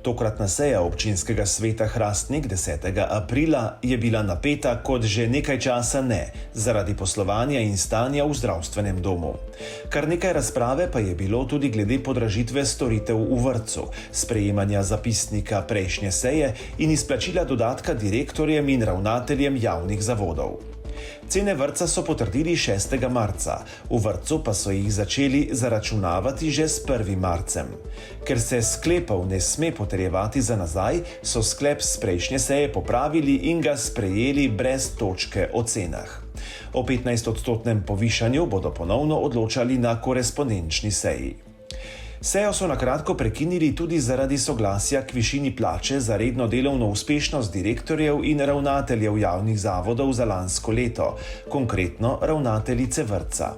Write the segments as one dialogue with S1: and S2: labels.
S1: Tokratna seja občinskega sveta Hrastnik 10. aprila je bila napeta kot že nekaj časa ne, zaradi poslovanja in stanja v zdravstvenem domu. Kar nekaj razprave pa je bilo tudi glede podražitve storitev v vrtcu, sprejemanja zapisnika prejšnje seje in izplačila dodatka direktorjem in ravnateljem javnih zavodov. Cene vrtca so potrdili 6. marca, v vrtcu pa so jih začeli zaračunavati že s 1. marcem. Ker se sklepov ne sme potrjevati za nazaj, so sklep s prejšnje seje popravili in ga sprejeli brez točke o cenah. O 15-odstotnem povišanju bodo ponovno odločali na korespondenčni seji. Sejo so na kratko prekinili tudi zaradi soglasja k višini plače za redno delovno uspešnost direktorjev in ravnateljev javnih zavodov za lansko leto, konkretno ravnateljice vrtca.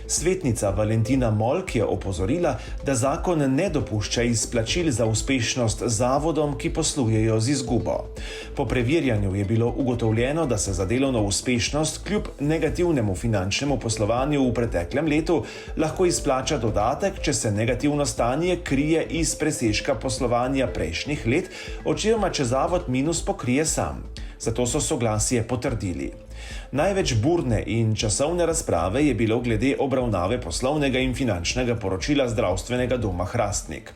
S1: Svetnica Valentina Molk je opozorila, da zakon ne dopušča izplačil za uspešnost zavodom, ki poslujejo z izgubo. Po preverjanju je bilo ugotovljeno, da se za delovno uspešnost kljub negativnemu finančnemu poslovanju v preteklem letu lahko izplača dodatek, če se negativno stanje krije iz presežka poslovanja prejšnjih let, oziroma če zavod minus pokrije sam. Zato so soglasje potrdili. Največ burne in časovne razprave je bilo glede obravnave poslovnega in finančnega poročila zdravstvenega doma Hrastnik.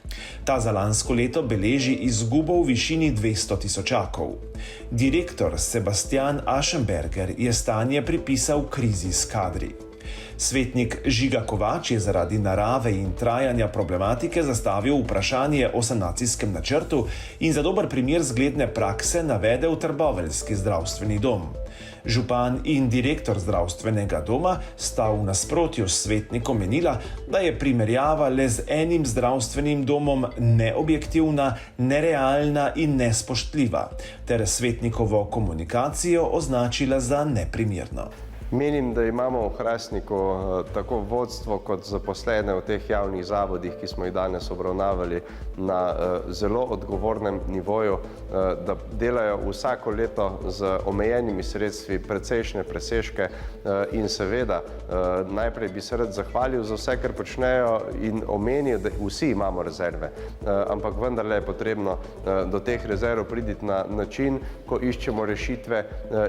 S1: Ta za lansko leto beleži izgubo v višini 200 tisočakov. Direktor Sebastian Aschenberger je stanje pripisal krizi s kadri. Svetnik Žiga Kovač je zaradi narave in trajanja problematike zastavil vprašanje o sanacijskem načrtu in za dober primer zgledne prakse navedel trboveljski zdravstveni dom. Župan in direktor zdravstvenega doma sta v nasprotju s svetnikom menila, da je primerjava le z enim zdravstvenim domom neobjektivna, nerealna in nespoštljiva, ter svetnikovo komunikacijo označila za neprimerno.
S2: Menim, da imamo v Hrastniku tako vodstvo kot zaposlene v teh javnih zavodih, ki smo jih danes obravnavali, na zelo odgovornem nivoju, da delajo vsako leto z omejenimi sredstvi precejšnje presežke in seveda najprej bi se rad zahvalil za vse, kar počnejo in omenil, da vsi imamo rezerve, ampak vendarle je potrebno do teh rezerv priti na način, ko iščemo rešitve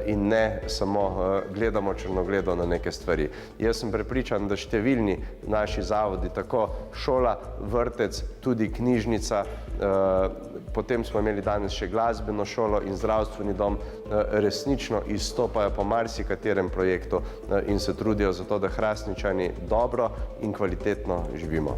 S2: in ne samo gledamo črnogledo na neke stvari. Jaz sem prepričan, da številni naši zavodi, tako šola, vrtec, tudi knjižnica, potem smo imeli danes še glasbeno šolo in zdravstveni dom, resnično izstopajo po marsikaterem projektu in se trudijo za to, da Hrastničani dobro in kvalitetno živimo.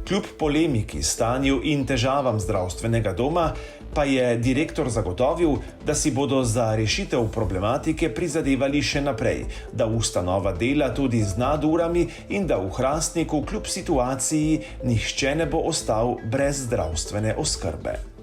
S1: Kljub polemiki, stanju in težavam zdravstvenega doma pa je direktor zagotovil, da si bodo za rešitev problematike prizadevali še naprej, da ustanova dela tudi z nadurami in da v Hrastniku kljub situaciji nihče ne bo ostal brez zdravstvene oskrbe.